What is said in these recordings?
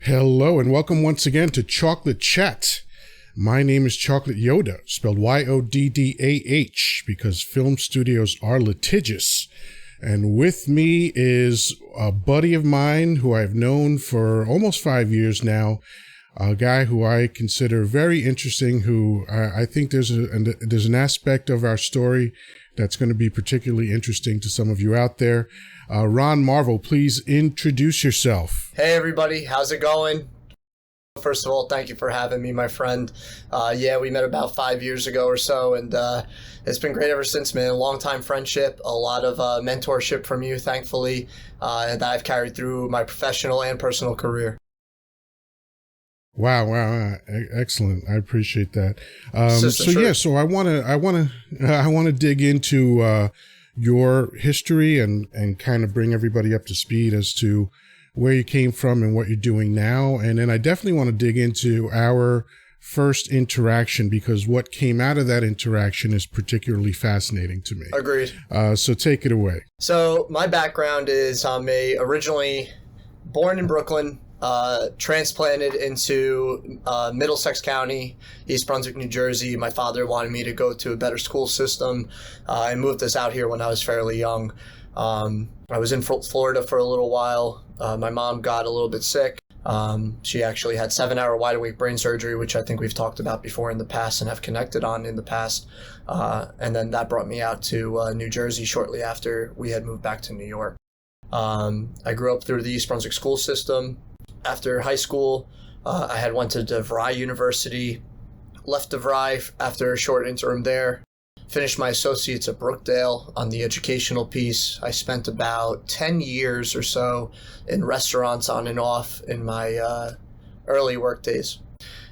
Hello and welcome once again to Chocolate Chat. My name is Chocolate Yoddah, spelled Y-O-D-D-A-H, because film studios are litigious. And with me is a buddy of mine who I've known for almost 5 years now, a guy who I consider very interesting, who I think there's an aspect of our story that's going to be particularly interesting to some of you out there. Marvo, please introduce yourself. Hey everybody, how's it going? First of all, thank you for having me, my friend. We met about 5 years ago or so, and it's been great ever since, man. A long-time friendship, a lot of mentorship from you, thankfully, that I've carried through my professional and personal career. Wow, excellent. I appreciate that. So I want to dig into your history and kind of bring everybody up to speed as to where you came from and what you're doing now. And then I definitely want to dig into our first interaction, because what came out of that interaction is particularly fascinating to me. Agreed. So take it away. So my background is I'm originally born in Brooklyn, transplanted into Middlesex County, East Brunswick, New Jersey. My father wanted me to go to a better school system. I moved us out here when I was fairly young. I was in Florida for a little while. My mom got a little bit sick. She actually had 7-hour wide-awake brain surgery, which I think we've talked about before in the past and have connected on in the past. And then that brought me out to New Jersey shortly after we had moved back to New York. I grew up through the East Brunswick school system. After high school, I had went to DeVry University, left DeVry after a short interim there, finished my associates at Brookdale on the educational piece. I spent about 10 years or so in restaurants on and off in my early work days.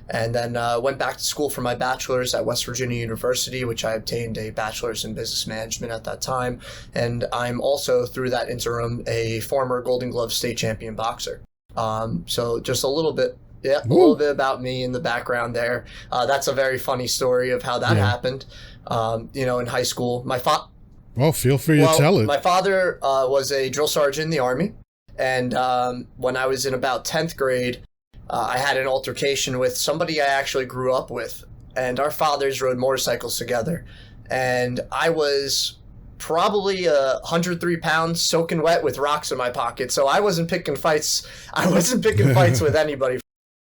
And then went back to school for my bachelor's at West Virginia University, which I obtained a bachelor's in business management at that time. And I'm also, through that interim, a former Golden Glove state champion boxer. So just a little bit about me in the background there. That's a very funny story of how that happened. In high school, feel free to tell it. My father was a drill sergeant in the Army, and when I was in about 10th grade, I had an altercation with somebody I actually grew up with, and our fathers rode motorcycles together, and I was probably 103 pounds soaking wet with rocks in my pocket. So I wasn't picking fights. With anybody,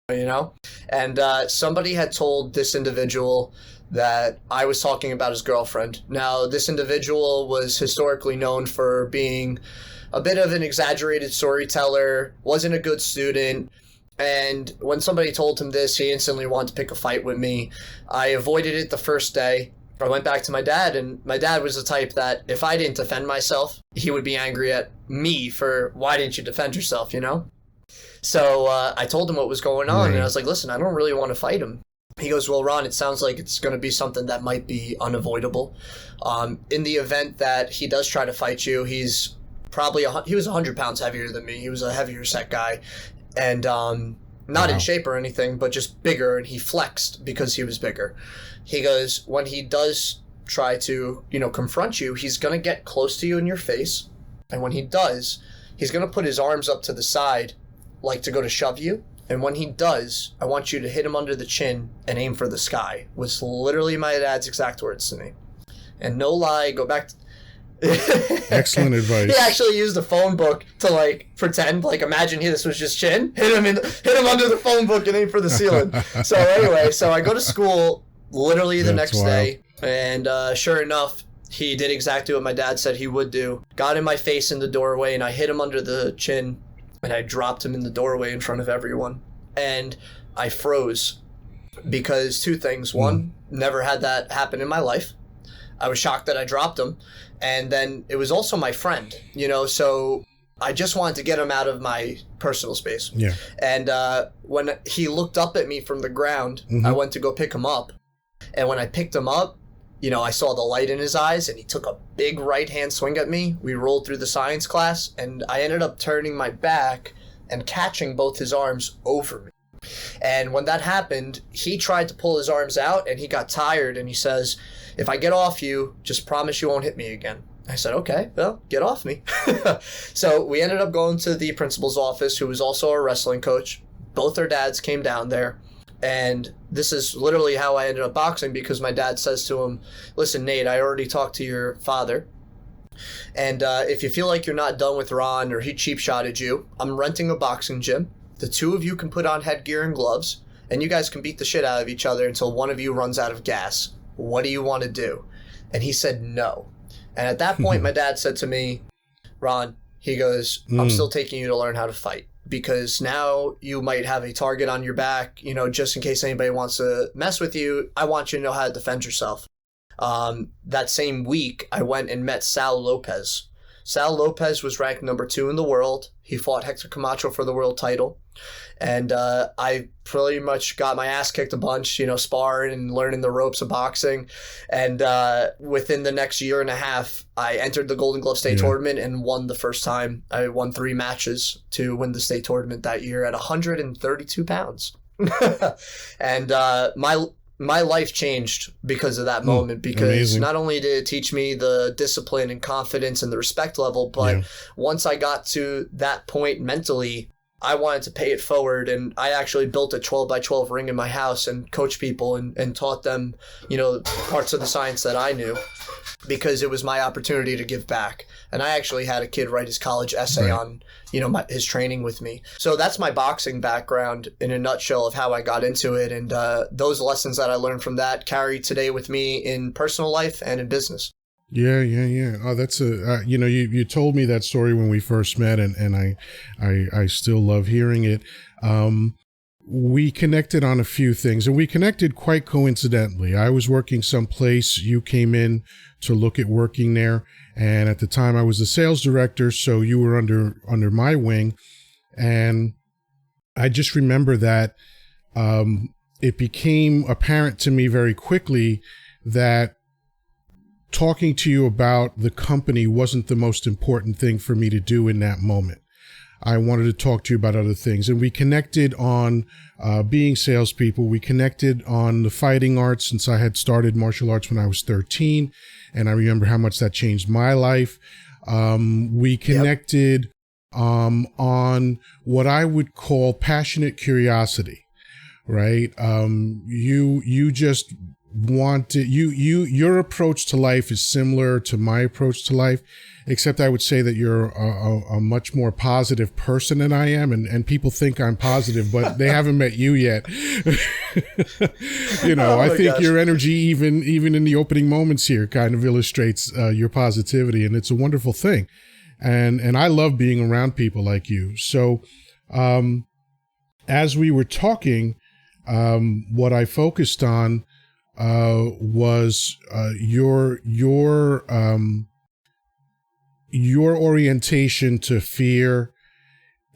and somebody had told this individual that I was talking about his girlfriend. Now, this individual was historically known for being a bit of an exaggerated storyteller, wasn't a good student. And when somebody told him this, he instantly wanted to pick a fight with me. I avoided it the first day. I went back to my dad, and my dad was the type that if I didn't defend myself, he would be angry at me for, why didn't you defend yourself, So I told him what was going on, and I was like, listen, I don't really want to fight him. He goes, well, Ron, it sounds like it's going to be something that might be unavoidable. In the event that he does try to fight you, he was 100 pounds heavier than me. He was a heavier set guy, and not in shape or anything, but just bigger, and he flexed because he was bigger. He goes, when he does try to, confront you, he's going to get close to you in your face. And when he does, he's going to put his arms up to the side, like to go to shove you. And when he does, I want you to hit him under the chin and aim for the sky, was literally my dad's exact words to me. And no lie, go back to... Excellent advice. He actually used a phone book to pretend, imagine this was just chin, hit him under the phone book and aim for the ceiling. So anyway, I go to school literally the next day, and sure enough, he did exactly what my dad said he would do. Got in my face in the doorway, and I hit him under the chin, and I dropped him in the doorway in front of everyone. And I froze because two things. One, never had that happen in my life. I was shocked that I dropped him. And then it was also my friend, so I just wanted to get him out of my personal space. Yeah. And when he looked up at me from the ground, I went to go pick him up. And when I picked him up, I saw the light in his eyes, and he took a big right-hand swing at me. We rolled through the science class, and I ended up turning my back and catching both his arms over me. And when that happened, he tried to pull his arms out, and he got tired, and he says, if I get off you, just promise you won't hit me again. I said, okay, well, get off me. So we ended up going to the principal's office, who was also a wrestling coach. Both their dads came down there. And this is literally how I ended up boxing, because my dad says to him, listen, Nate, I already talked to your father. And if you feel like you're not done with Ron or he cheap shotted you, I'm renting a boxing gym. The two of you can put on headgear and gloves, and you guys can beat the shit out of each other until one of you runs out of gas. What do you want to do? And he said no. And at that point, my dad said to me, Ron, he goes, I'm still taking you to learn how to fight, because now you might have a target on your back, you know, just in case anybody wants to mess with you. I want you to know how to defend yourself. That same week, I went and met Sal Lopez. Sal Lopez was ranked number 2 in the world. He fought Hector Camacho for the world title. And I pretty much got my ass kicked a bunch, you know, sparring and learning the ropes of boxing. And within the next year and a half, I entered the Golden Glove State Tournament and won the first time. I won 3 matches to win the state tournament that year at 132 pounds. And my life changed because of that moment, because amazing. Not only did it teach me the discipline and confidence and the respect level, but once I got to that point mentally, I wanted to pay it forward. And I actually built a 12 by 12 ring in my house and coached people and taught them, you know, parts of the science that I knew, because it was my opportunity to give back. And I actually had a kid write his college essay on, you know, his training with me. So that's my boxing background in a nutshell of how I got into it. And those lessons that I learned from that carry today with me in personal life and in business. Yeah. Oh, that's you know, you told me that story when we first met, and I still love hearing it. We connected on a few things, and we connected quite coincidentally. I was working someplace. You came in to look at working there. And at the time I was the sales director, so you were under my wing. And I just remember that it became apparent to me very quickly that talking to you about the company wasn't the most important thing for me to do in that moment. I wanted to talk to you about other things. And we connected on being salespeople. We connected on the fighting arts, since I had started martial arts when I was 13. And I remember how much that changed my life. We connected on what I would call passionate curiosity, right? You just wanted, your approach to life is similar to my approach to life, except I would say that you're a much more positive person than I am. And people think I'm positive, but they haven't met you yet. You know, I think your energy, even in the opening moments here, kind of illustrates your positivity, and it's a wonderful thing. And I love being around people like you. So as we were talking, what I focused on was your orientation to fear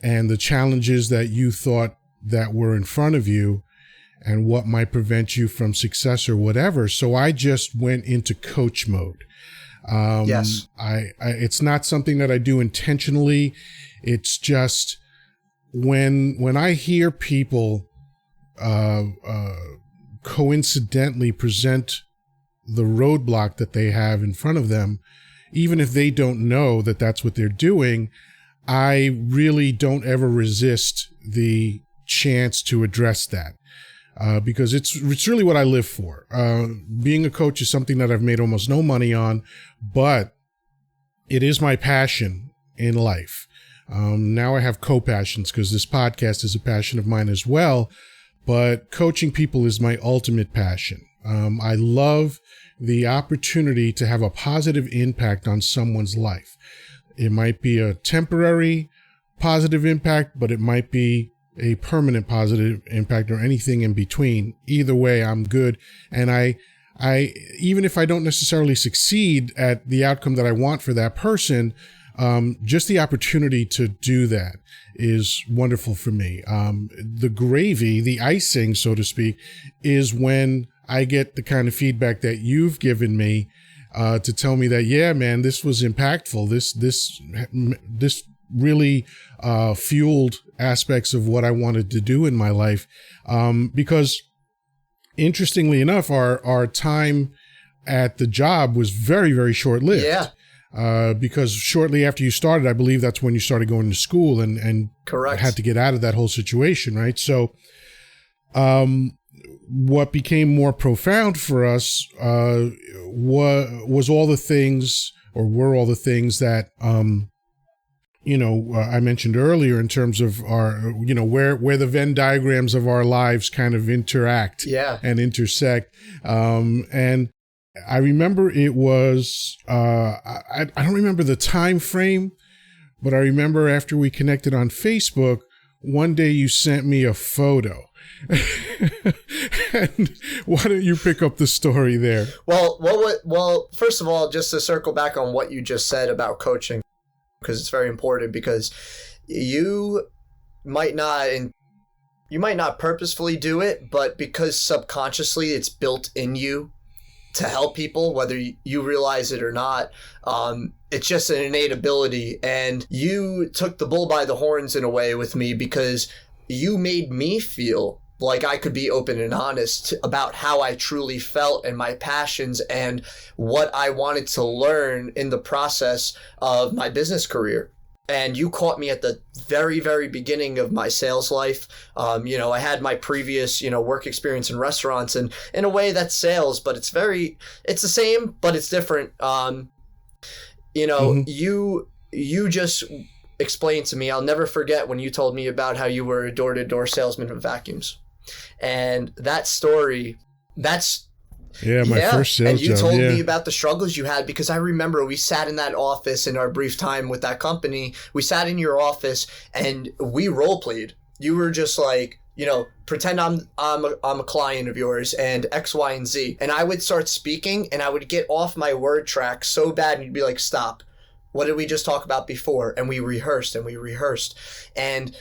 and the challenges that you thought that were in front of you and what might prevent you from success or whatever. So I just went into coach mode. Yes. It's not something that I do intentionally. It's just when I hear people coincidentally present the roadblock that they have in front of them, even if they don't know that that's what they're doing, I really don't ever resist the chance to address that. Because it's really what I live for. Being a coach is something that I've made almost no money on, but it is my passion in life. Now I have co-passions, because this podcast is a passion of mine as well, but coaching people is my ultimate passion. I love the opportunity to have a positive impact on someone's life. It might be a temporary positive impact, but it might be a permanent positive impact, or anything in between. Either way, I'm good. And I even if I don't necessarily succeed at the outcome that I want for that person, just the opportunity to do that is wonderful for me. The gravy, the icing, so to speak, is when I get the kind of feedback that you've given me, to tell me that, yeah, man, this was impactful. This really fueled aspects of what I wanted to do in my life. Because interestingly enough, our time at the job was very, very short-lived. Yeah. because shortly after you started, I believe that's when you started going to school and Correct. had to get out of that whole situation, right? So, what became more profound for us was all the things, or were all the things that I mentioned earlier in terms of our, where the Venn diagrams of our lives kind of interact and intersect. And I remember it was, I don't remember the time frame, but I remember after we connected on Facebook, one day you sent me a photo. And why don't you pick up the story there? Well, first of all, just to circle back on what you just said about coaching, because it's very important, because you might not purposefully do it, but because subconsciously it's built in you to help people, whether you realize it or not. It's just an innate ability, and you took the bull by the horns in a way with me, because you made me feel like I could be open and honest about how I truly felt and my passions and what I wanted to learn in the process of my business career. And you caught me at the very, very beginning of my sales life. I had my previous, work experience in restaurants, and in a way that's sales, but it's the same, but it's different. You just explained to me, I'll never forget when you told me about how you were a door-to-door salesman of vacuums. And that story, first sales job. And you told me about the struggles you had, because I remember we sat in that office in our brief time with that company. We sat in your office and we role played. You were just like, pretend I'm a client of yours and X, Y, and Z. And I would start speaking and I would get off my word track so bad, and you'd be like, stop. What did we just talk about before? And we rehearsed. And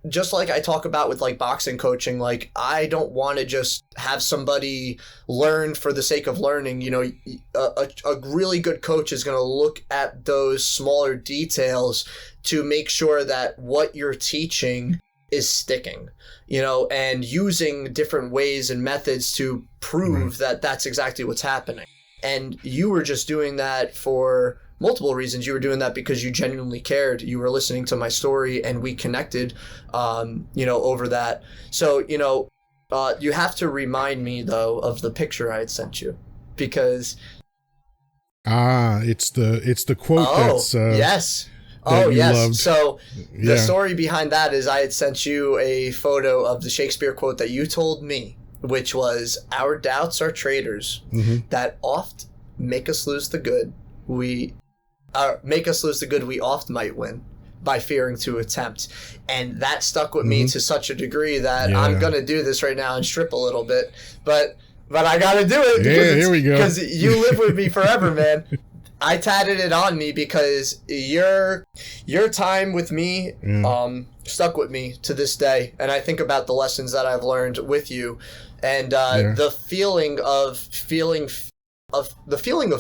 just like I talk about with like boxing coaching, like I don't want to just have somebody learn for the sake of learning. A really good coach is going to look at those smaller details to make sure that what you're teaching is sticking, and using different ways and methods to prove that that's exactly what's happening. And you were just doing that for multiple reasons. You were doing that because you genuinely cared. You were listening to my story and we connected, over that. So, you have to remind me though of the picture I had sent you, because. It's the quote that's. Yes. Yes. Loved. So the story behind that is I had sent you a photo of the Shakespeare quote that you told me, which was, "Our doubts are traitors that oft make us lose the good. We oft might win by fearing to attempt." And that stuck with me to such a degree that I'm going to do this right now and strip a little bit. But I got to do it here we go. Because you live with me forever, man. I tatted it on me because your time with me stuck with me to this day. And I think about the lessons that I've learned with you, and the feeling of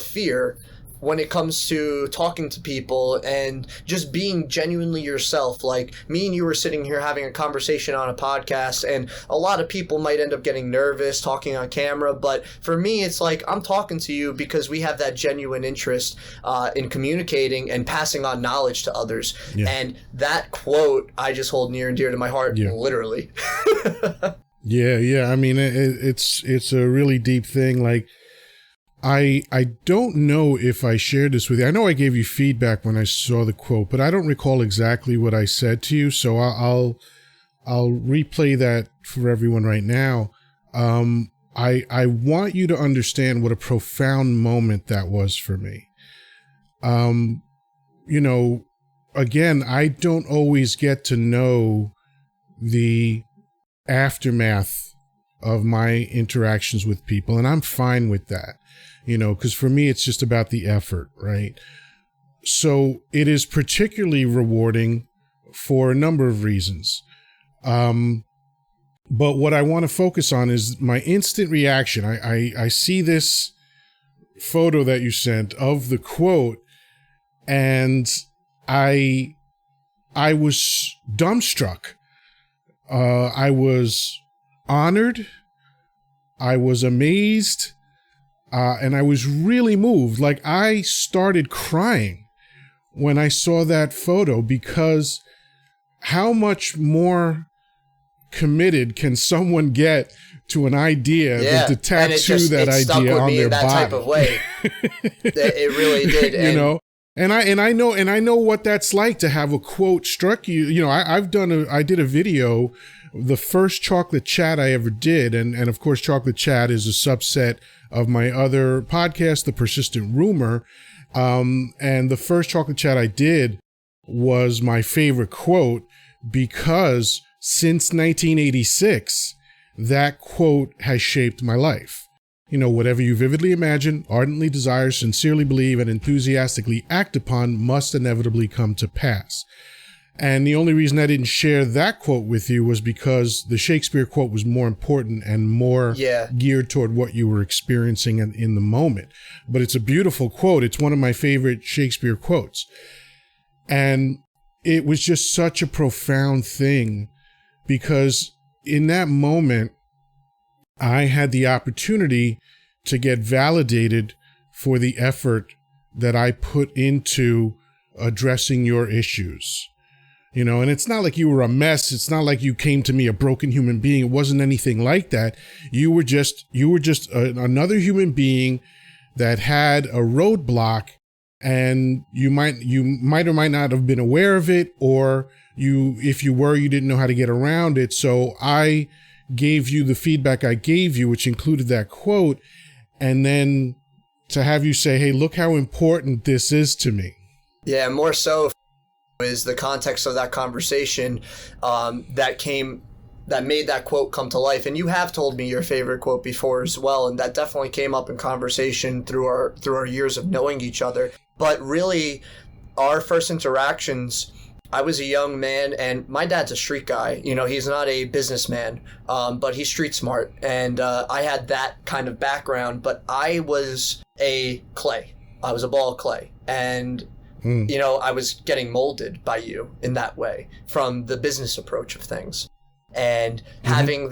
fear when it comes to talking to people and just being genuinely yourself. Like me and you were sitting here having a conversation on a podcast, and a lot of people might end up getting nervous talking on camera. But for me, it's like I'm talking to you because we have that genuine interest in communicating and passing on knowledge to others. Yeah. And that quote I just hold near and dear to my heart, literally. Yeah. I mean, it's a really deep thing. Like, I don't know if I shared this with you. I know I gave you feedback when I saw the quote, but I don't recall exactly what I said to you. So I'll replay that for everyone right now. I want you to understand what a profound moment that was for me. Again, I don't always get to know the aftermath of my interactions with people, and I'm fine with that. Because for me, it's just about the effort, right? So it is particularly rewarding for a number of reasons. But what I want to focus on is my instant reaction. I see this photo that you sent of the quote, and I was dumbstruck. I was honored. I was amazed. And I was really moved. Like, I started crying when I saw that photo, because how much more committed can someone get to an idea than to tattoo that idea on their body? Type of way. It really did. You know, and I know what that's like to have a quote struck you. You know, I did a video, the first chocolate chat I ever did, and of course, chocolate chat is a subset of my other podcast, The Persistent Rumor. And the first chocolate chat I did was my favorite quote, because since 1986, that quote has shaped my life. You know, whatever you vividly imagine, ardently desire, sincerely believe, and enthusiastically act upon must inevitably come to pass. And the only reason I didn't share that quote with you was because the Shakespeare quote was more important and more geared toward what you were experiencing in the moment. But it's a beautiful quote. It's one of my favorite Shakespeare quotes. And it was just such a profound thing, because in that moment, I had the opportunity to get validated for the effort that I put into addressing your issues. You know, and it's not like you were a mess. It's not like you came to me a broken human being. It wasn't anything like that. You were just another human being that had a roadblock, and you might or might not have been aware of it, or if you were, you didn't know how to get around it. So I gave you the feedback I gave you, which included that quote, and then to have you say, hey, look how important this is to me. Yeah, more so is the context of that conversation that made that quote come to life. And you have told me your favorite quote before as well, and that definitely came up in conversation through our years of knowing each other. But really, our first interactions, I was a young man, and my dad's a street guy. You know, he's not a businessman, but he's street smart. And I had that kind of background, but I was a clay. I was a ball of clay. And you know, I was getting molded by you in that way from the business approach of things. And having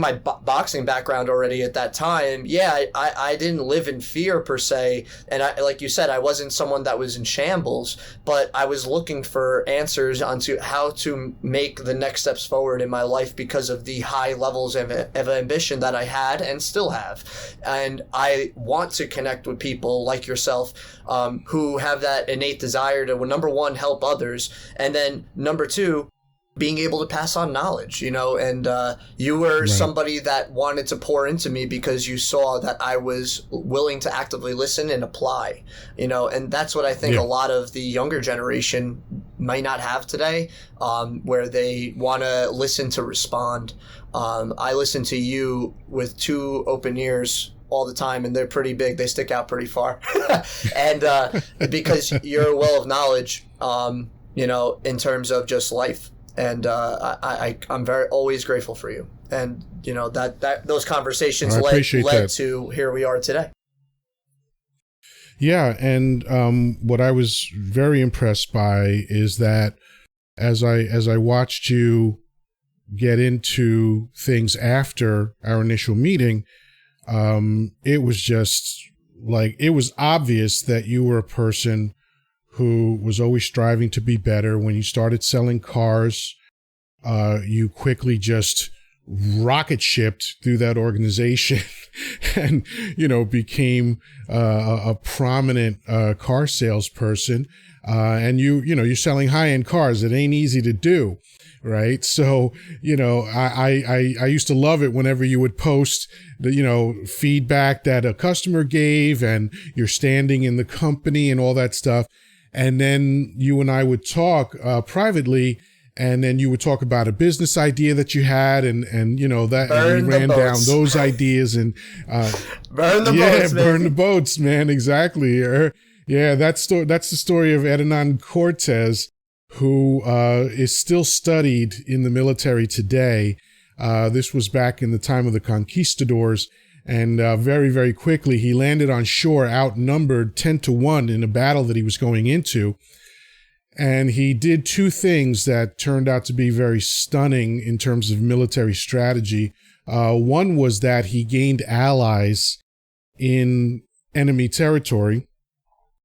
my boxing background already at that time, I didn't live in fear per se. And like you said, I wasn't someone that was in shambles, but I was looking for answers onto how to make the next steps forward in my life because of the high levels of ambition that I had and still have. And I want to connect with people like yourself, who have that innate desire to, number one, help others, and then number two, being able to pass on knowledge, you know, and you were somebody that wanted to pour into me because you saw that I was willing to actively listen and apply, you know, and that's what I think a lot of the younger generation might not have today, where they want to listen to respond. I listen to you with two open ears all the time, and they're pretty big. They stick out pretty far. And because you're a well of knowledge, you know, in terms of just life. And I'm always grateful for you. And, you know, that those conversations led to here we are today. Yeah. And what I was very impressed by is that as I watched you get into things after our initial meeting, it was just like, it was obvious that you were a person who was always striving to be better. When you started selling cars, you quickly just rocket shipped through that organization and, you know, became a prominent car salesperson. And you're selling high-end cars. It ain't easy to do. Right. So, you know, I used to love it whenever you would post the, you know, feedback that a customer gave and your standing in the company and all that stuff. And then you and I would talk privately, and then you would talk about a business idea that you had, and you know that and you ran down those ideas and burn the boats, man. Exactly. That's the story of Hernan Cortez, who is still studied in the military today. This was back in the time of the conquistadors. And very, very quickly, he landed on shore outnumbered 10-1 in a battle that he was going into. And he did two things that turned out to be very stunning in terms of military strategy. One was that he gained allies in enemy territory.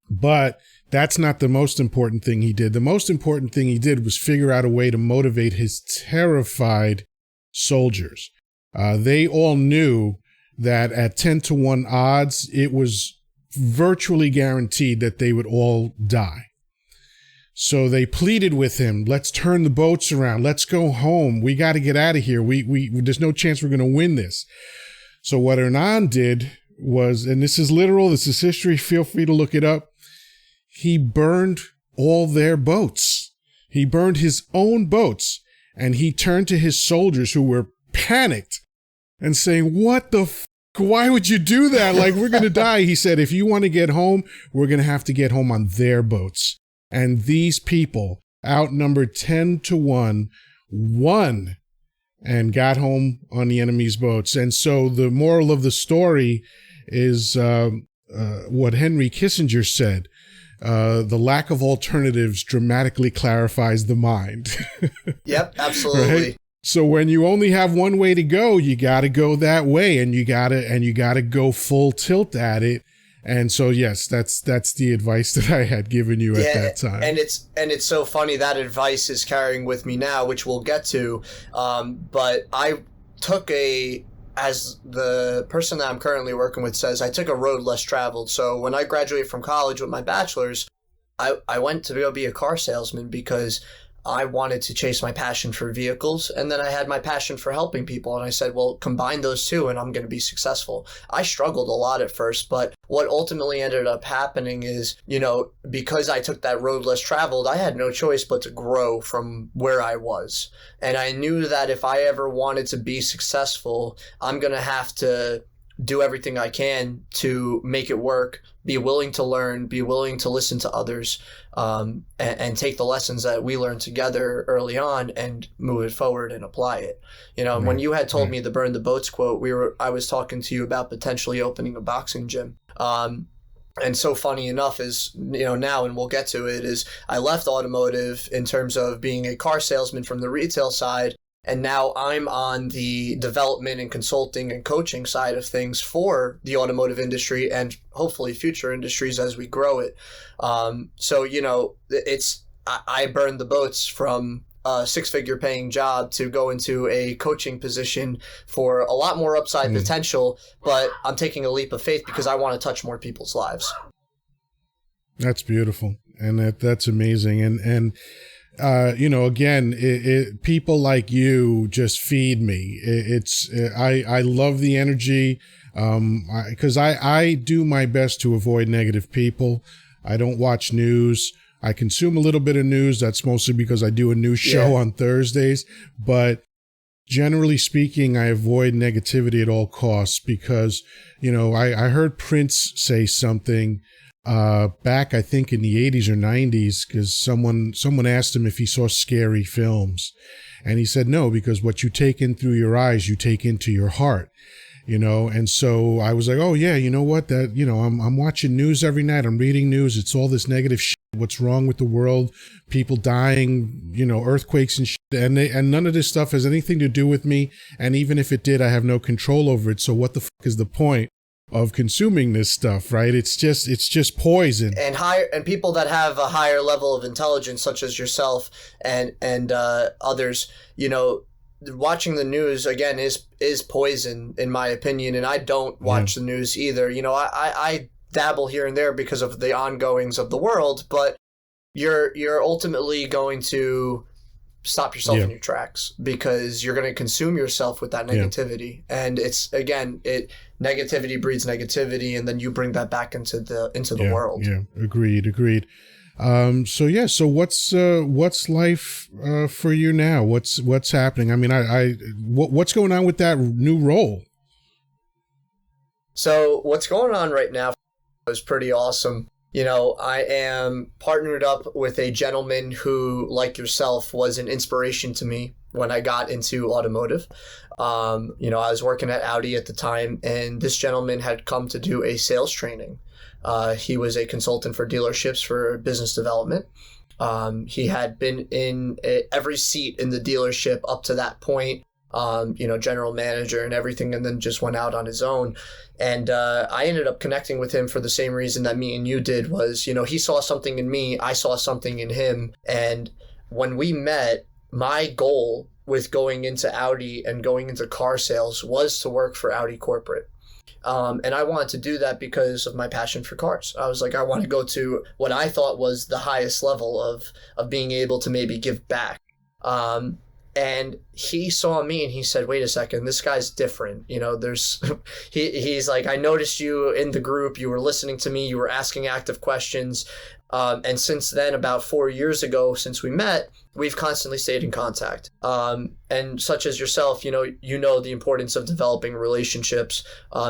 But that's not the most important thing he did. The most important thing he did was figure out a way to motivate his terrified soldiers. They all knew that at 10-to-1 odds, it was virtually guaranteed that they would all die. So they pleaded with him, let's turn the boats around. Let's go home. We got to get out of here. There's no chance we're going to win this. So what Hernan did was, and this is literal, this is history, feel free to look it up. He burned all their boats. He burned his own boats, and he turned to his soldiers who were panicked and saying, what the f***? Why would you do that? Like, we're going to die. He said, if you want to get home, we're going to have to get home on their boats. And these people, outnumbered 10-to-1, won and got home on the enemy's boats. And so the moral of the story is what Henry Kissinger said. The lack of alternatives dramatically clarifies the mind. Yep, absolutely. Right? So when you only have one way to go, you got to go that way, and you got to go full tilt at it. And so, yes, that's the advice that I had given you at that time. And it's so funny, that advice is carrying with me now, which we'll get to. But I took as the person that I'm currently working with says, I took a road less traveled. So when I graduated from college with my bachelor's, I went to go be a car salesman because I wanted to chase my passion for vehicles. And then I had my passion for helping people. And I said, well, combine those two and I'm going to be successful. I struggled a lot at first, but what ultimately ended up happening is, because I took that road less traveled, I had no choice but to grow from where I was. And I knew that if I ever wanted to be successful, I'm going to have to do everything I can to make it work, be willing to learn, be willing to listen to others, and take the lessons that we learned together early on and move it forward and apply it. And when you had told me the burn the boats quote, I was talking to you about potentially opening a boxing gym. And so funny enough is, now, and we'll get to it, is I left automotive in terms of being a car salesman from the retail side. And now I'm on the development and consulting and coaching side of things for the automotive industry and hopefully future industries as we grow it. So, I burned the boats from a 6-figure paying job to go into a coaching position for a lot more upside potential, but I'm taking a leap of faith because I want to touch more people's lives. That's beautiful. And that's amazing. And again, people like you just feed me. I love the energy, because I do my best to avoid negative people. I don't watch news. I consume a little bit of news. That's mostly because I do a news show on Thursdays, but generally speaking, I avoid negativity at all costs because, I heard Prince say something back, I think in the 80s or 90s, because someone asked him if he saw scary films, and he said no, because what you take in through your eyes, you take into your heart, and so I was like, oh yeah, you know what, that, I'm watching news every night, I'm reading news, it's all this negative shit, what's wrong with the world, people dying, earthquakes and shit, and none of this stuff has anything to do with me, and even if it did, I have no control over it, so what the fuck is the point of consuming this stuff, right? It's just poison. And people that have a higher level of intelligence, such as yourself and others, watching the news again is poison in my opinion. And I don't watch the news either. I dabble here and there because of the ongoings of the world, but you're ultimately going to stop yourself in your tracks because you're going to consume yourself with that negativity. And it's, again, negativity breeds negativity, and then you bring that back into the world. Yeah. Agreed. So what's life for you now? What's happening? I mean, what's going on with that new role? So what's going on right now is pretty awesome. I am partnered up with a gentleman who, like yourself, was an inspiration to me when I got into automotive. I was working at Audi at the time, and this gentleman had come to do a sales training. He was a consultant for dealerships for business development. He had been in every seat in the dealership up to that point. general manager and everything, and then just went out on his own. And I ended up connecting with him for the same reason that me and you did was, he saw something in me, I saw something in him. And when we met, my goal with going into Audi and going into car sales was to work for Audi corporate. And I wanted to do that because of my passion for cars. I was like, I want to go to what I thought was the highest level of being able to maybe give back. And he saw me and he said, wait a second, this guy's different. He's like, I noticed you in the group, you were listening to me, you were asking active questions. And since then, about 4 years ago, since we met, we've constantly stayed in contact. And such as yourself, you know the importance of developing relationships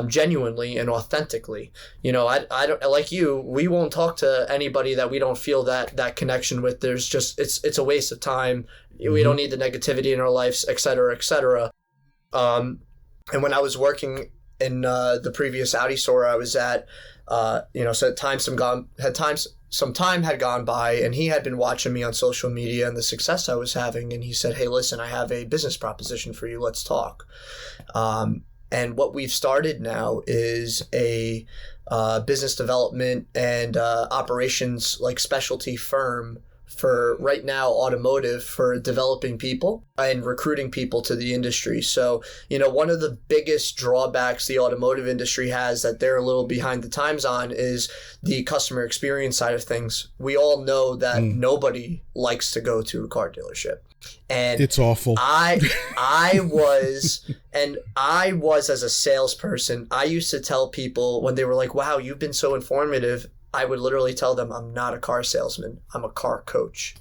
genuinely and authentically. I don't, like you, we won't talk to anybody that we don't feel that connection with. There's just, it's a waste of time. We don't need the negativity in our lives, et cetera, et cetera. And when I was working in the previous Audi store I was at, so some time had gone by, and he had been watching me on social media and the success I was having. And he said, hey, listen, I have a business proposition for you. Let's talk. And what we've started now is a business development and operations like specialty firm for right now automotive, for developing people and recruiting people to the industry. So, one of the biggest drawbacks the automotive industry has that they're a little behind the times on is the customer experience side of things. We all know that nobody likes to go to a car dealership. And it's awful. I was as a salesperson, I used to tell people when they were like, wow, you've been so informative, I would literally tell them I'm not a car salesman. I'm a car coach,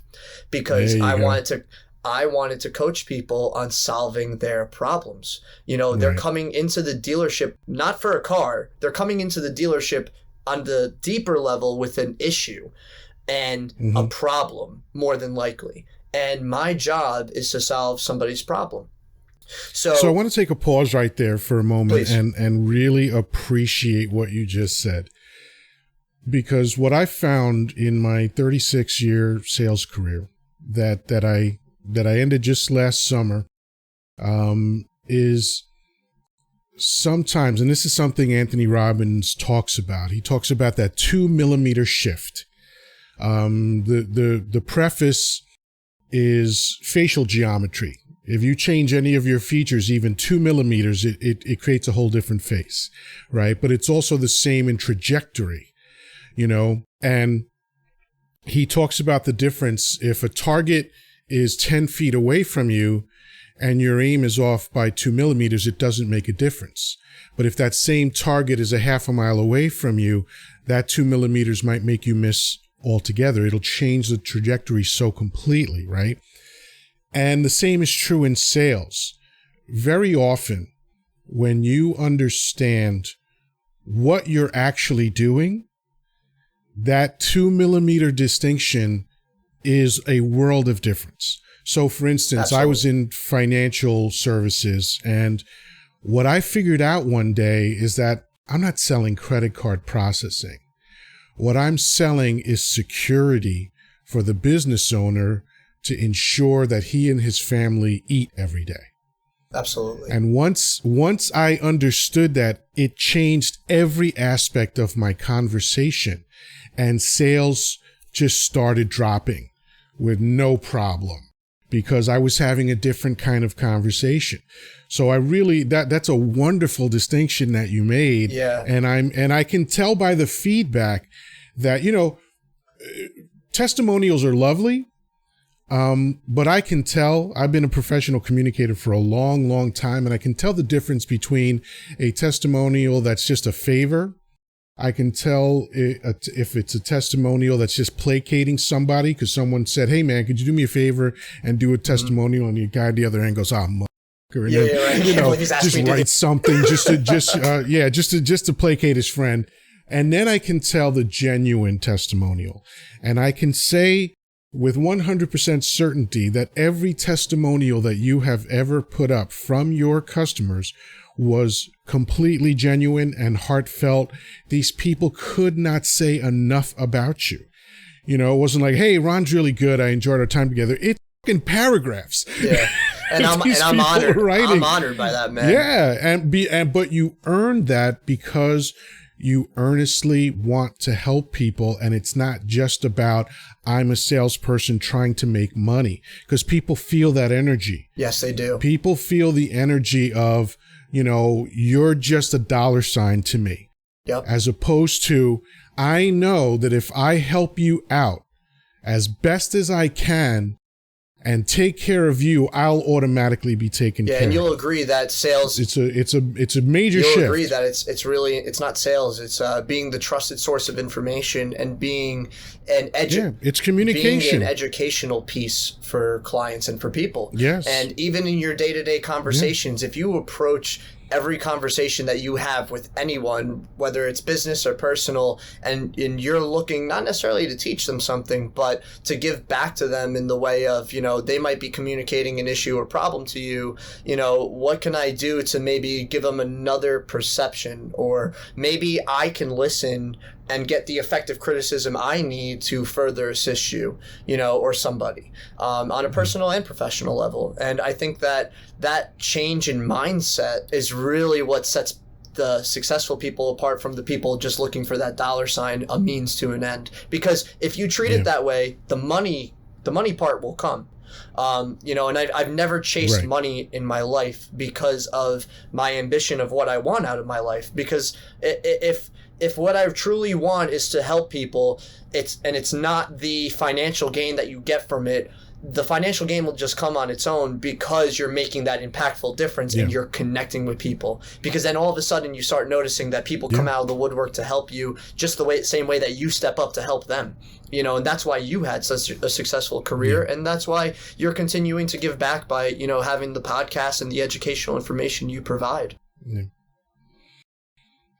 because I wanted to coach people on solving their problems. They're coming into the dealership not for a car. They're coming into the dealership on the deeper level with an issue and a problem, more than likely. And my job is to solve somebody's problem. So I want to take a pause right there for a moment and really appreciate what you just said. Because what I found in my 36-year sales career that I ended just last summer is sometimes, and this is something Anthony Robbins talks about. He talks about that 2 millimeter shift. The preface is facial geometry. If you change any of your features, even 2 millimeters, it creates a whole different face, right? But it's also the same in trajectory. And he talks about the difference. If a target is 10 feet away from you and your aim is off by 2 millimeters, it doesn't make a difference. But if that same target is a half a mile away from you, that 2 millimeters might make you miss altogether. It'll change the trajectory so completely, right? And the same is true in sales. Very often, when you understand what you're actually doing, that 2 millimeter distinction is a world of difference. So for instance, Absolutely. I was in financial services, and what I figured out one day is that I'm not selling credit card processing. What I'm selling is security for the business owner to ensure that he and his family eat every day. Absolutely. And once I understood that, it changed every aspect of my conversation, and sales just started dropping with no problem because I was having a different kind of conversation. So I really, that's a wonderful distinction that you made. Yeah. And I can tell by the feedback that, testimonials are lovely. But I can tell, I've been a professional communicator for a long, long time, and I can tell the difference between a testimonial that's just a favor. I can tell if it's a testimonial that's just placating somebody because someone said, hey man, could you do me a favor and do a testimonial? And the guy at the other end goes, and then, just write something just to placate his friend. And then I can tell the genuine testimonial. And I can say with 100% certainty that every testimonial that you have ever put up from your customers was completely genuine and heartfelt. These people could not say enough about you. It wasn't like, hey, Ron's really good. I enjoyed our time together. It's fucking paragraphs. Yeah. And I'm honored. I'm honored by that, man. Yeah, but you earn that because you earnestly want to help people, and it's not just about I'm a salesperson trying to make money, because people feel that energy. Yes, they do. People feel the energy of, you're just a dollar sign to me. Yep. As opposed to, I know that if I help you out as best as I can and take care of you, I'll automatically be taken care of. Yeah, and you'll agree that sales... It's a major shift. You'll agree that it's not sales. It's being the trusted source of information and being it's communication. Being an educational piece for clients and for people. Yes. And even in your day-to-day conversations, if you approach every conversation that you have with anyone, whether it's business or personal, and you're looking not necessarily to teach them something, but to give back to them in the way of, they might be communicating an issue or problem to you, what can I do to maybe give them another perception? Or maybe I can listen and get the effective criticism I need to further assist you, or somebody, on a personal and professional level. And I think that change in mindset is really what sets the successful people apart from the people just looking for that dollar sign, a means to an end. Because if you treat it that way, the money part will come. And I've never chased money in my life because of my ambition of what I want out of my life. Because if what I truly want is to help people, it's not the financial gain that you get from it. The financial gain will just come on its own because you're making that impactful difference and you're connecting with people. Because then all of a sudden you start noticing that people come out of the woodwork to help you just same way that you step up to help them. And that's why you had such a successful career, and that's why you're continuing to give back by, having the podcast and the educational information you provide.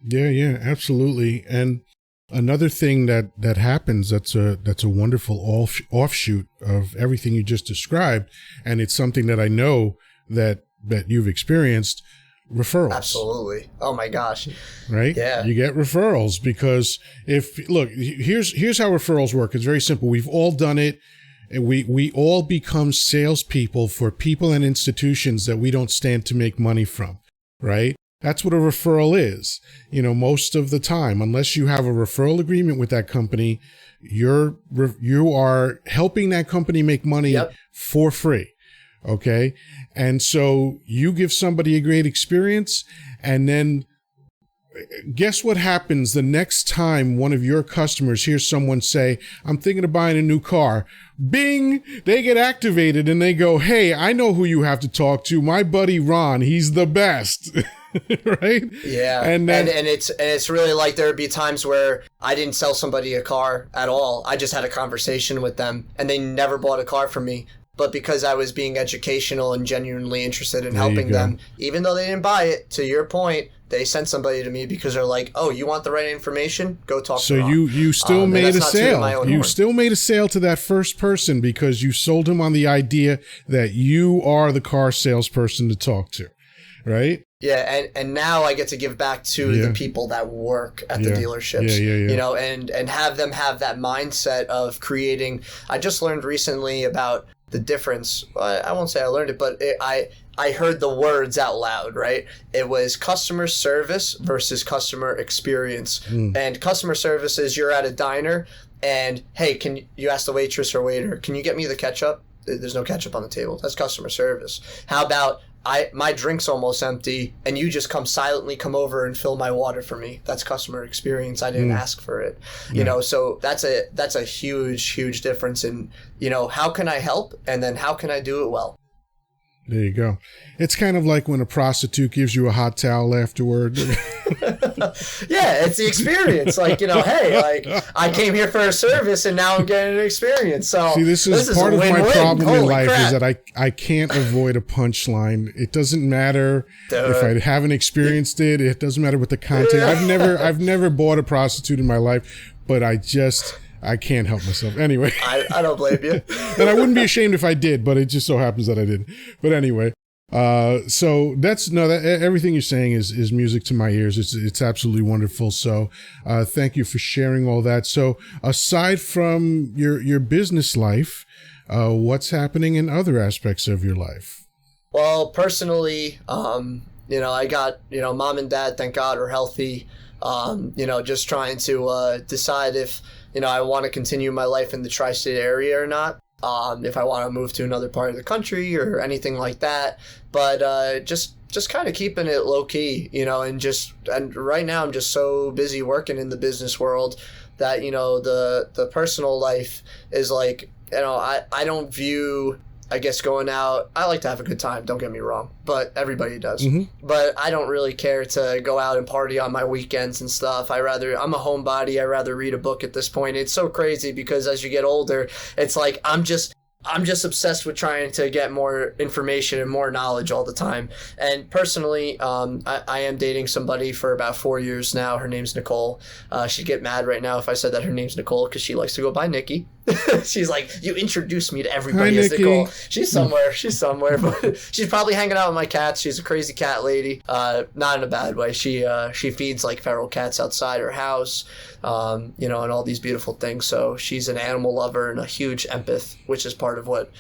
Yeah, absolutely. And another thing that happens that's a wonderful offshoot of everything you just described, and it's something that I know that you've experienced, referrals. Absolutely. Oh my gosh. Right? Yeah. You get referrals because here's how referrals work. It's very simple. We've all done it. And we all become salespeople for people and institutions that we don't stand to make money from, right? That's what a referral is. Most of the time, unless you have a referral agreement with that company, you are helping that company make money for free. Okay. And so you give somebody a great experience, and then guess what happens the next time one of your customers hears someone say, I'm thinking of buying a new car. Bing, they get activated and they go, hey, I know who you have to talk to. My buddy Ron, he's the best. Right? Yeah. And it's really like there would be times where I didn't sell somebody a car at all. I just had a conversation with them and they never bought a car from me. But because I was being educational and genuinely interested in helping them, even though they didn't buy it, to your point, they sent somebody to me because they're like, oh, you want the right information? Go talk to Ron. So you still made a sale. You still made a sale to that first person because you sold him on the idea that you are the car salesperson to talk to, right? Yeah, and now I get to give back to the people that work at the dealerships, and have them have that mindset of creating. I just learned recently about the difference. Well, I won't say I learned it, but I heard the words out loud, right? It was customer service versus customer experience. And customer service is you're at a diner and, hey, can you ask the waitress or waiter, can you get me the ketchup? There's no ketchup on the table. That's customer service. How about my drink's almost empty and you just come over and fill my water for me? That's customer experience. I didn't ask for it. So that's a huge difference in, how can I help? And then how can I do it well? There you go. It's kind of like when a prostitute gives you a hot towel afterward. Yeah, it's the experience. Like, hey, like I came here for a service and now I'm getting an experience. So see, this is part of my problem in life is that I can't avoid a punchline. It doesn't matter if I haven't experienced it. It doesn't matter what the content. I've never bought a prostitute in my life, but I can't help myself. Anyway. I don't blame you. And I wouldn't be ashamed if I did, but it just so happens that I didn't. But anyway, so everything you're saying is music to my ears. It's absolutely wonderful. So thank you for sharing all that. So aside from your business life, what's happening in other aspects of your life? Well, personally, I got, mom and dad, thank God, are healthy. Just trying to decide if, I want to continue my life in the tri-state area or not. If I want to move to another part of the country or anything like that. But just kind of keeping it low key, and right now I'm just so busy working in the business world that, the personal life is like, I don't view, I guess, going out. I like to have a good time, don't get me wrong, but everybody does. Mm-hmm. But I don't really care to go out and party on my weekends and stuff. I'm a homebody. I rather read a book at this point. It's so crazy because as you get older, it's like I'm just obsessed with trying to get more information and more knowledge all the time. And personally, I am dating somebody for about 4 years now. Her name's Nicole. She'd get mad right now if I said that her name's Nicole because she likes to go by Nikki. She's like, you introduced me to everybody as Nicole. She's somewhere, but she's probably hanging out with my cats. She's a crazy cat lady, not in a bad way. She feeds like feral cats outside her house, and all these beautiful things. So she's an animal lover and a huge empath, which is part of what,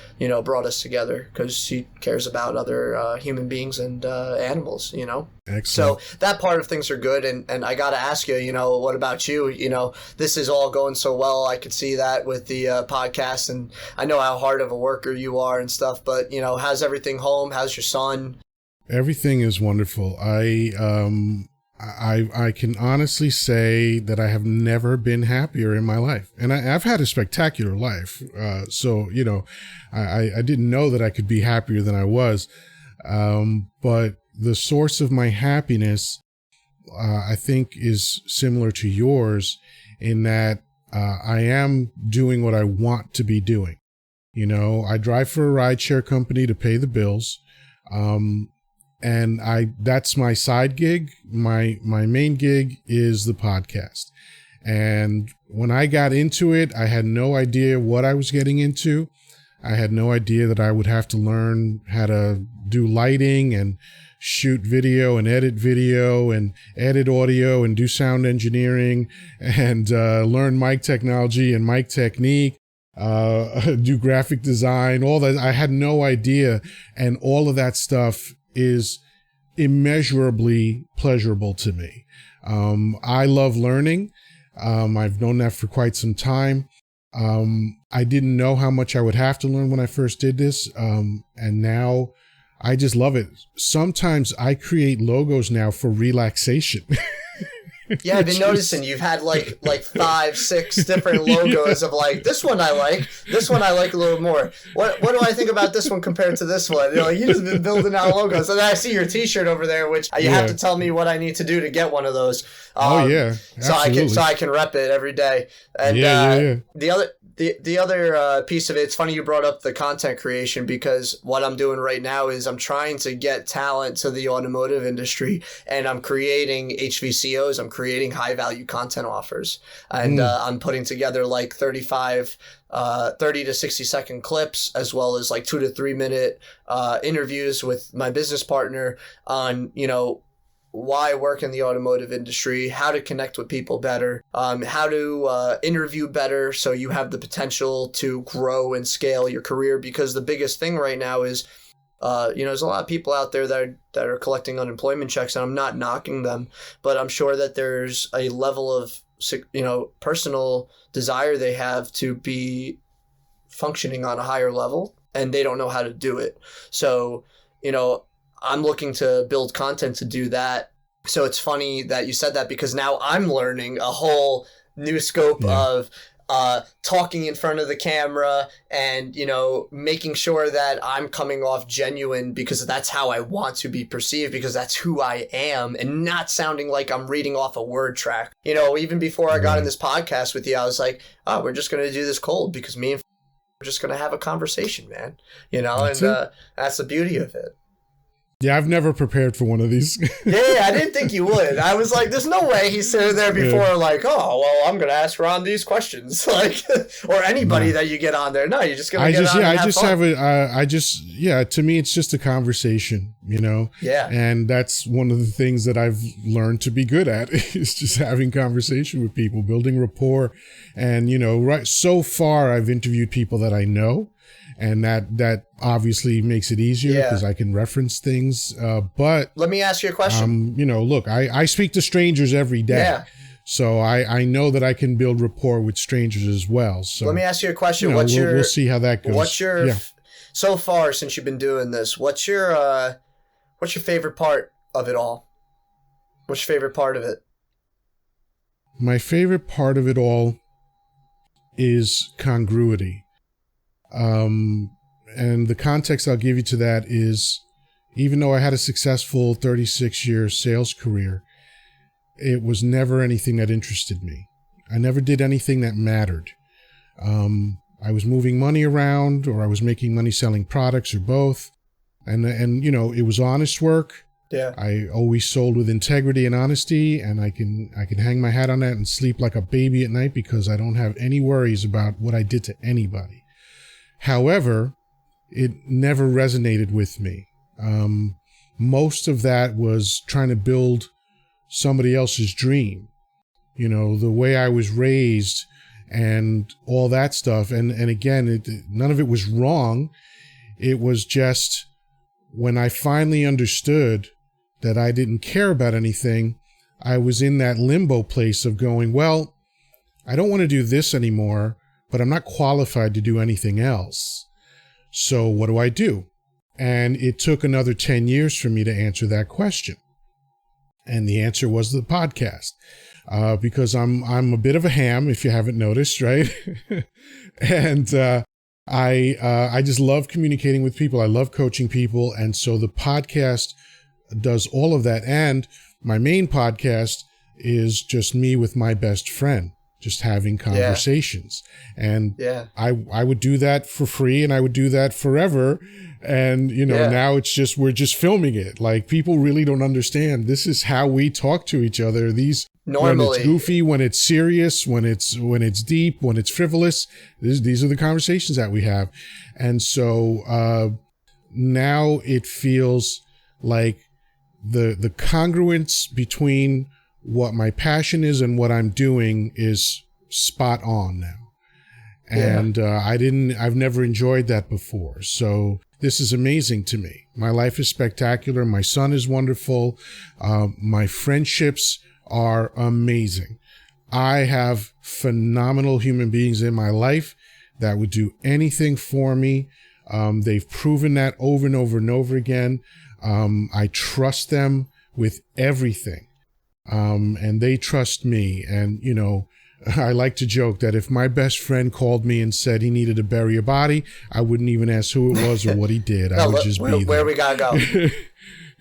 brought us together because she cares about other human beings and animals, Excellent. So that part of things are good. And I got to ask you, what about you? This is all going so well. I could see that with the podcast, and I know how hard of a worker you are and stuff, but, how's everything home? How's your son? Everything is wonderful. I can honestly say that I have never been happier in my life. And I've had a spectacular life. So, I didn't know that I could be happier than I was. But the source of my happiness, I think, is similar to yours in that I am doing what I want to be doing. I drive for a rideshare company to pay the bills. And that's my side gig. My main gig is the podcast. And when I got into it, I had no idea what I was getting into. I had no idea that I would have to learn how to do lighting and shoot video and edit audio and do sound engineering and learn mic technology and mic technique, do graphic design, all that. I had no idea. And all of that stuff is immeasurably pleasurable to me. I love learning. I've known that for quite some time. I didn't know how much I would have to learn when I first did this. And now I just love it. Sometimes I create logos now for relaxation. Yeah, I've been noticing you've had like 5, 6 different logos of like, this one I like a little more. What do I think about this one compared to this one? You just been building out logos. And then I see your T-shirt over there, which you have to tell me what I need to do to get one of those. Absolutely. So I can rep it every day. And The other piece of it, it's funny you brought up the content creation because what I'm doing right now is I'm trying to get talent to the automotive industry and I'm creating HVCOs, I'm creating high value content offers. And I'm putting together like 30 to 60 second clips as well as like 2 to 3 minute interviews with my business partner on, why work in the automotive industry, how to connect with people better, how to interview better so you have the potential to grow and scale your career. Because the biggest thing right now is, there's a lot of people out there that are collecting unemployment checks, and I'm not knocking them, but I'm sure that there's a level of, personal desire they have to be functioning on a higher level, and they don't know how to do it. So, I'm looking to build content to do that. So it's funny that you said that because now I'm learning a whole new scope of talking in front of the camera and, making sure that I'm coming off genuine because that's how I want to be perceived because that's who I am and not sounding like I'm reading off a word track. Even before I got in this podcast with you, I was like, oh, we're just going to do this cold because me and we're just going to have a conversation, man. That's the beauty of it. Yeah, I've never prepared for one of these. Yeah, I didn't think you would. I was like, there's no way he's sitting there before like, oh, well, I'm going to ask Ron these questions. Like, or anybody that you get on there. No, you're just going to get on and have fun. To me, it's just a conversation, Yeah. And that's one of the things that I've learned to be good at is just having conversation with people, building rapport. And, right so far, I've interviewed people that I know. And that obviously makes it easier because I can reference things. But let me ask you a question. Look, I speak to strangers every day. Yeah. So I know that I can build rapport with strangers as well. So let me ask you a question. We'll see how that goes. So far since you've been doing this, what's your favorite part of it all? What's your favorite part of it? My favorite part of it all is congruity. And the context I'll give you to that is, even though I had a successful 36-year sales career, it was never anything that interested me. I never did anything that mattered. I was moving money around, or I was making money selling products, or both. And it was honest work. Yeah. I always sold with integrity and honesty, and I can hang my hat on that and sleep like a baby at night because I don't have any worries about what I did to anybody. However, it never resonated with me. Most of that was trying to build somebody else's dream. The way I was raised and all that stuff. And again, none of it was wrong. It was just when I finally understood that I didn't care about anything, I was in that limbo place of going, well, I don't want to do this anymore, but I'm not qualified to do anything else. So what do I do? And it took another 10 years for me to answer that question. And the answer was the podcast. Because I'm a bit of a ham, if you haven't noticed, right? And I just love communicating with people. I love coaching people. And so the podcast does all of that. And my main podcast is just me with my best friend, just having conversations. And I would do that for free, and I would do that forever. And, now it's just, we're just filming it. Like, people really don't understand. This is how we talk to each other. Normally, when it's goofy, when it's serious, when it's deep, when it's frivolous, these are the conversations that we have. And so, now it feels like the congruence between what my passion is and what I'm doing is spot on now. And I've never enjoyed that before. So this is amazing to me. My life is spectacular. My son is wonderful. My friendships are amazing. I have phenomenal human beings in my life that would do anything for me. They've proven that over and over and over again. I trust them with everything. And they trust me. And, I like to joke that if my best friend called me and said he needed to bury a body, I wouldn't even ask who it was or what he did. I would just be there. Where we gotta go?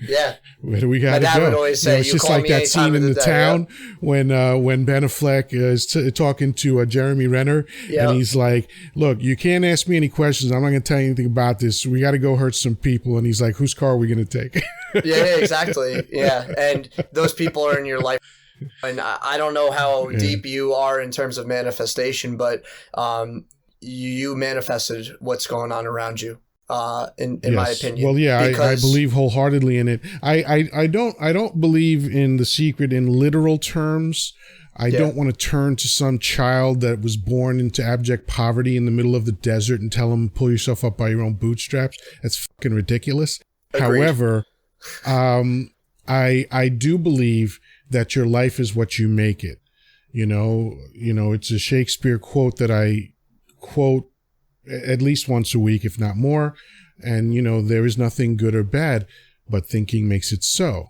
Yeah. Where do we gotta go? My dad would always say, it's just like that scene in The Town when Ben Affleck is talking to Jeremy Renner, and he's like, "Look, you can't ask me any questions. I'm not going to tell you anything about this. We got to go hurt some people." And he's like, "Whose car are we going to take?" Yeah, exactly. Yeah, and those people are in your life. And I don't know how deep you are in terms of manifestation, but you manifested what's going on around you. In my opinion. Well, yeah, I believe wholeheartedly in it. I don't believe in the secret in literal terms. I don't want to turn to some child that was born into abject poverty in the middle of the desert and tell him, pull yourself up by your own bootstraps. That's fucking ridiculous. Agreed. However, I do believe that your life is what you make it. It's a Shakespeare quote that I quote at least once a week, if not more. And, there is nothing good or bad, but thinking makes it so.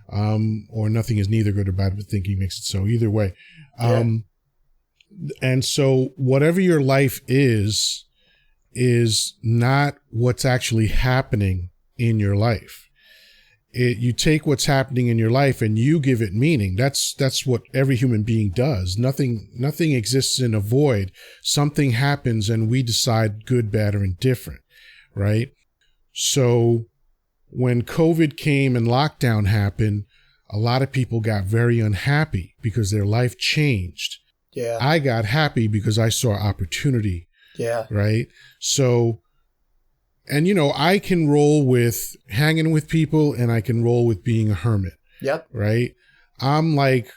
Or nothing is neither good or bad, but thinking makes it so. Either way. And so whatever your life is not what's actually happening in your life. You take what's happening in your life and you give it meaning. That's what every human being does. Nothing exists in a void. Something happens and we decide good, bad, or indifferent, right? So when COVID came and lockdown happened, a lot of people got very unhappy because their life changed. Yeah. I got happy because I saw opportunity. Yeah. Right? So, and I can roll with hanging with people and I can roll with being a hermit. Yep. Right? I'm like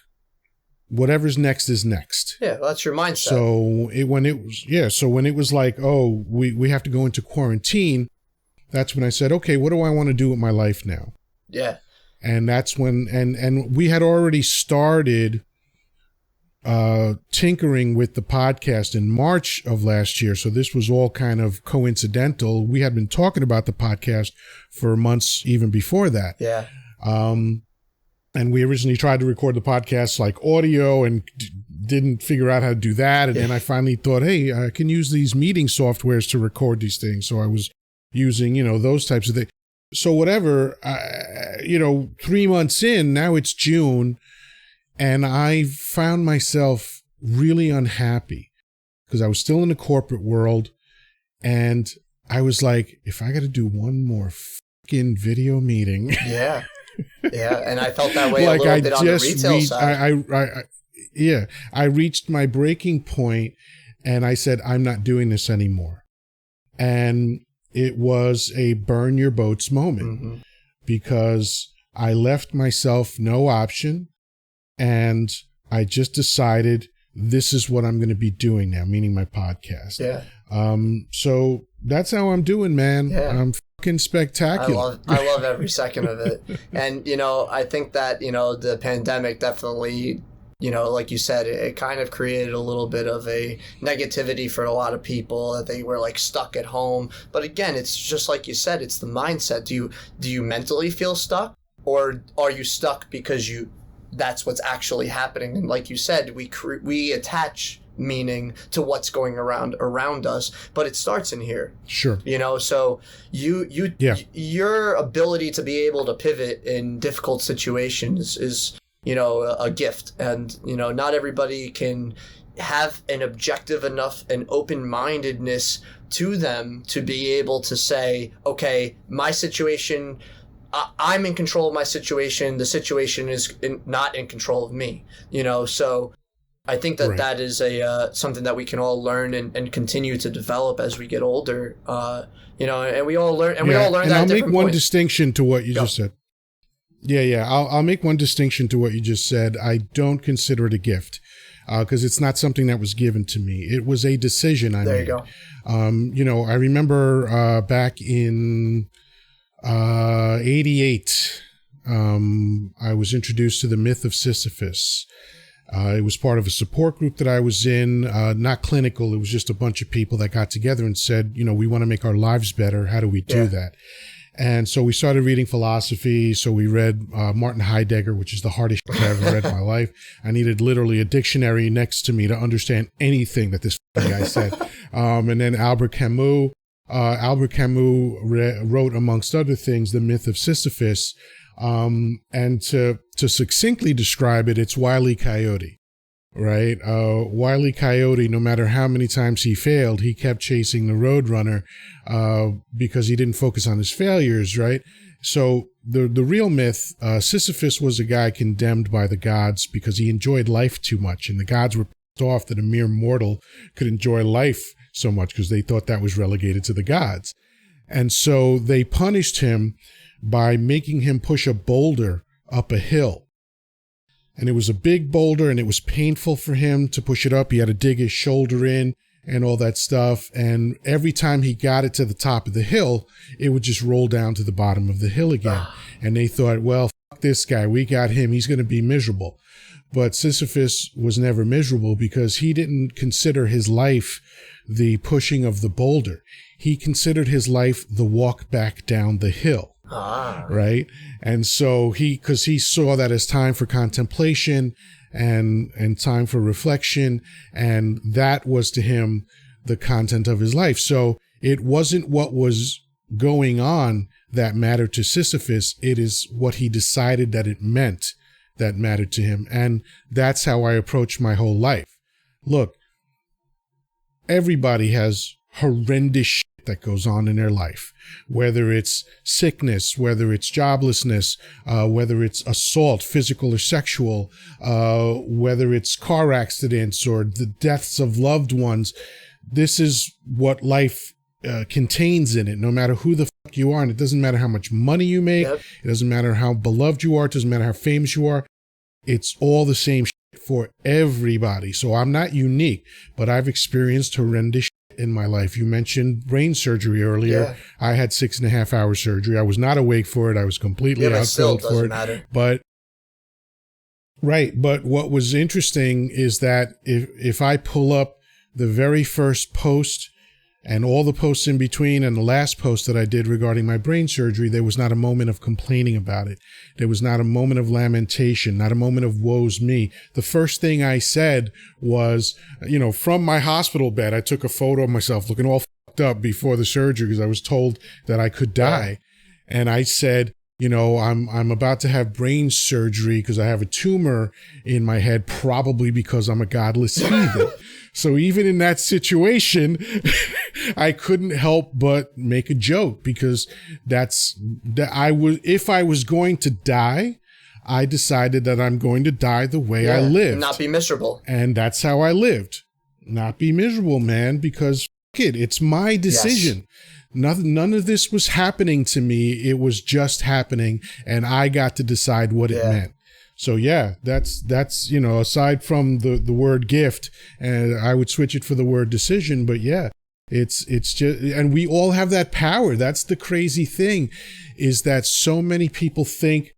whatever's next is next. Yeah, well, that's your mindset. So when it was like, oh, we have to go into quarantine, that's when I said, okay, what do I want to do with my life now? Yeah. And that's when, and we had already started tinkering with the podcast in March of last year. So this was all kind of coincidental. We had been talking about the podcast for months even before that. Yeah. And we originally tried to record the podcast like audio and didn't figure out how to do that. And then I finally thought, hey, I can use these meeting softwares to record these things. So I was using, those types of things. So whatever, 3 months in, now it's June, and I found myself really unhappy because I was still in the corporate world. And I was like, if I got to do one more fucking video meeting. Yeah. Yeah, and I felt that way like a little bit on the retail side. I reached my breaking point, and I said, I'm not doing this anymore. And it was a burn your boats moment because I left myself no option, and I just decided this is what I'm going to be doing now, meaning my podcast. Yeah. So that's how I'm doing, man. Yeah. I'm fucking spectacular. I love every second of it. And, I think that, the pandemic definitely, like you said, it kind of created a little bit of a negativity for a lot of people that they were like stuck at home. But again, it's just like you said, it's the mindset. Do you mentally feel stuck, or are you stuck because that's what's actually happening? And like you said, we attach meaning to what's going around us, but it starts in here. Sure. So your ability to be able to pivot in difficult situations is a gift. And not everybody can have an objective enough and open-mindedness to them to be able to say, okay, my situation, I'm in control of my situation, the situation is not in control of me. So I think that that is something that we can all learn and continue to develop as we get older. And we all learn, we all learn that. And I'll make one distinction to what you just said. Yeah. I'll make one distinction to what you just said. I don't consider it a gift because it's not something that was given to me. It was a decision I made. There you go. I remember back in 88, I was introduced to the myth of Sisyphus. It was part of a support group that I was in, not clinical. It was just a bunch of people that got together and said, we want to make our lives better. How do we do that? And so we started reading philosophy. So we read Martin Heidegger, which is the hardest shit I ever read in my life. I needed literally a dictionary next to me to understand anything that this guy said. And then Albert Camus. Albert Camus wrote, amongst other things, The Myth of Sisyphus. And to succinctly describe it, it's Wile E. Coyote, right? Wile E. Coyote, no matter how many times he failed, he kept chasing the Roadrunner, because he didn't focus on his failures, right? So the real myth, Sisyphus was a guy condemned by the gods because he enjoyed life too much, and the gods were pissed off that a mere mortal could enjoy life so much because they thought that was relegated to the gods. And so they punished him by making him push a boulder up a hill. And it was a big boulder, and it was painful for him to push it up. He had to dig his shoulder in and all that stuff. And every time he got it to the top of the hill, it would just roll down to the bottom of the hill again. And they thought, well, fuck this guy. We got him. He's going to be miserable. But Sisyphus was never miserable because he didn't consider his life the pushing of the boulder. He considered his life the walk back down the hill. Right. And so because he saw that as time for contemplation and time for reflection. And that was to him the content of his life. So it wasn't what was going on that mattered to Sisyphus. It is what he decided that it meant that mattered to him. And that's how I approach my whole life. Look, everybody has horrendous shit that goes on in their life, whether it's sickness, whether it's joblessness, whether it's assault, physical or sexual, whether it's car accidents or the deaths of loved ones. This is what life contains in it, no matter who the fuck you are. And it doesn't matter how much money you make. It doesn't matter how beloved you are. It doesn't matter how famous you are. It's all the same shit. for everybody. So I'm not unique, but I've experienced horrendous shit in my life. You mentioned brain surgery earlier. Yeah. I had 6.5 hour surgery. I was not awake for it. I was completely outfilled for it. Matter. But right. But what was interesting is that if I pull up the very first post and all the posts in between and the last post that I did regarding my brain surgery, there was not a moment of complaining about it. There was not a moment of lamentation, not a moment of woe's me. The first thing I said was, from my hospital bed, I took a photo of myself looking all fucked up before the surgery because I was told that I could die. Yeah. And I said, I'm about to have brain surgery because I have a tumor in my head, probably because I'm a godless heathen. So even in that situation, I couldn't help but make a joke because if I was going to die, I decided that I'm going to die the way I lived. And not be miserable. And that's how I lived. Not be miserable, man, because it's my decision. Yes. None of this was happening to me. It was just happening, and I got to decide what it meant. So yeah, that's aside from the word gift, and I would switch it for the word decision. But yeah, it's just, and we all have that power. That's the crazy thing, is that so many people think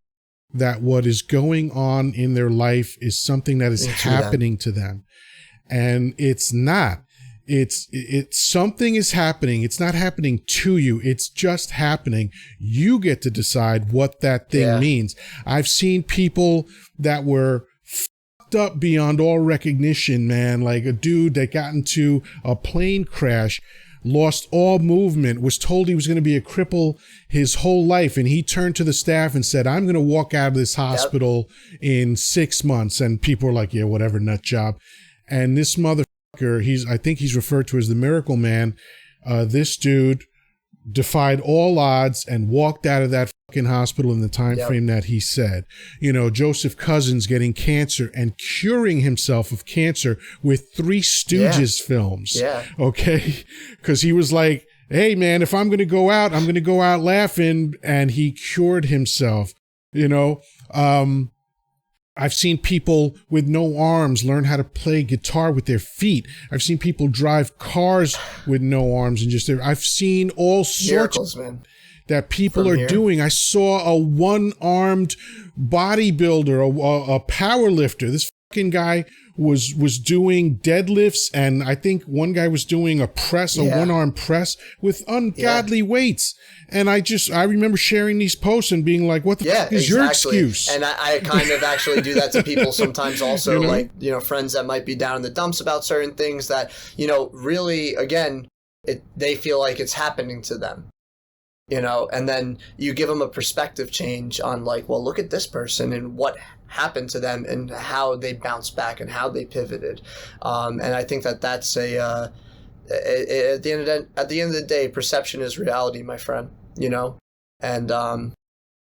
that what is going on in their life is something that is happening to them, and it's not. It's something is happening. It's not happening to you. It's just happening. You get to decide what that thing means. I've seen people that were fucked up beyond all recognition, man. Like a dude that got into a plane crash, lost all movement, was told he was going to be a cripple his whole life. And he turned to the staff and said, I'm going to walk out of this hospital in 6 months. And people were like, yeah, whatever, nut job. And this I think he's referred to as the Miracle Man. This dude defied all odds and walked out of that fucking hospital in the time frame that he said. Joseph Cousins getting cancer and curing himself of cancer with Three Stooges films. Yeah. Okay. Because he was like, hey man, if I'm going to go out, I'm going to go out laughing. And he cured himself, I've seen people with no arms learn how to play guitar with their feet. I've seen people drive cars with no arms and just I've seen all sorts that people are doing. I saw a one-armed bodybuilder, a power lifter. This fucking guy was doing deadlifts, and I think one guy was doing a one-arm press with ungodly weights. And I remember sharing these posts and being like, what the fuck is your excuse? And I kind of actually do that to people sometimes also, like, friends that might be down in the dumps about certain things that, really, again, they feel like it's happening to them. And then you give them a perspective change on like, well, look at this person and what happened to them and how they bounced back and how they pivoted. And I think that's at the end of the day, perception is reality, my friend, and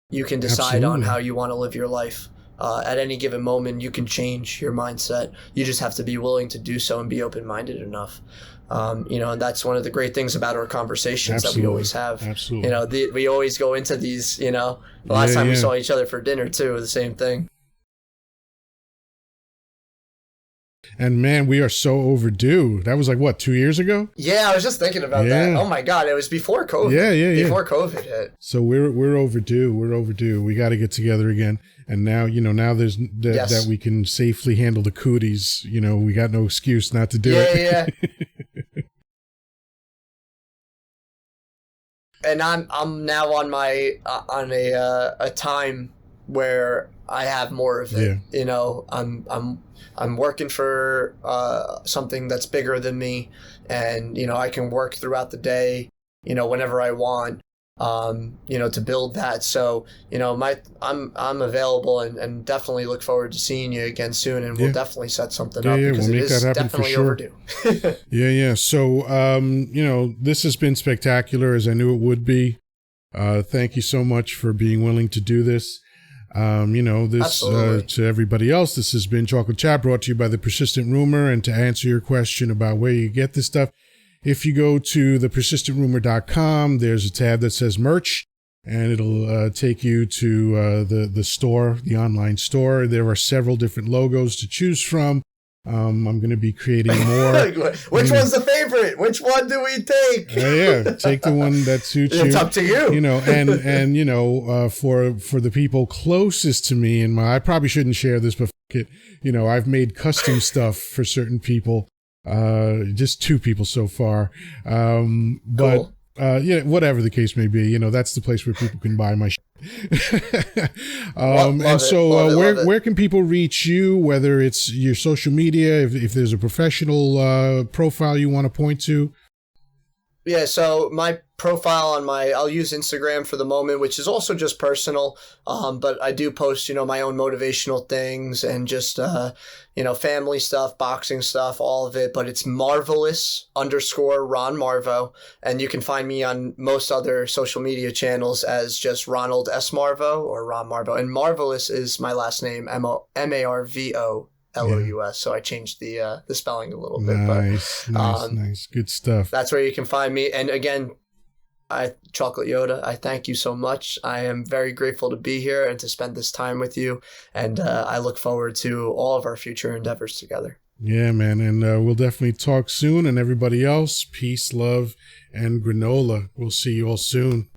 you can decide on how you want to live your life. At any given moment, you can change your mindset. You just have to be willing to do so and be open-minded enough. And that's one of the great things about our conversations that we always have. Absolutely. We always go into these, the last time we saw each other for dinner too, the same thing. And man, we are so overdue. That was like, what, 2 years ago? Yeah, I was just thinking about that. Oh my God, it was before COVID. Yeah. Before COVID hit. So we're overdue. We're overdue. We got to get together again. And now, now there's that we can safely handle the cooties. We got no excuse not to do it. Yeah. And I'm now on a time where I have more of it. I'm working for something that's bigger than me, and I can work throughout the day, whenever I want, to build that. So I'm available and definitely look forward to seeing you again soon, and we'll definitely set something up because we'll make that happen definitely for sure. Overdue. Yeah. So this has been spectacular, as I knew it would be. Thank you so much for being willing to do this. To everybody else, this has been Chocolate Chat, brought to you by The Persistent Rumor. And to answer your question about where you get this stuff, if you go to thepersistentrumor.com, there's a tab that says merch. and it'll take you to the store, the online store. There are several different logos to choose from. I'm going to be creating more. Which one's the favorite? Which one do we take? Yeah, take the one that suits you. It's up to you. You know, and you know, for the people closest to me, and I probably shouldn't share this, but f- it, you know, I've made custom stuff for certain people. Just 2 people so far. But Cool. Yeah, whatever the case may be, you know, that's the place where people can buy my shit. And so where can people reach you, whether it's your social media, if there's a professional profile you want to point to? Yeah, so my profile on I'll use Instagram for the moment, which is also just personal. But I do post, my own motivational things and just, family stuff, boxing stuff, all of it. But it's marvelous_Ron Marvo. And you can find me on most other social media channels as just Ronald S. Marvo or Ron Marvo. And Marvelous is my last name, Marvo. Lous, so I changed the spelling a little bit. Nice, good stuff. That's where you can find me. And again, Chocolate Yoddah, I thank you so much. I am very grateful to be here and to spend this time with you. And I look forward to all of our future endeavors together. Yeah, man. And we'll definitely talk soon. And everybody else, peace, love, and granola. We'll see you all soon.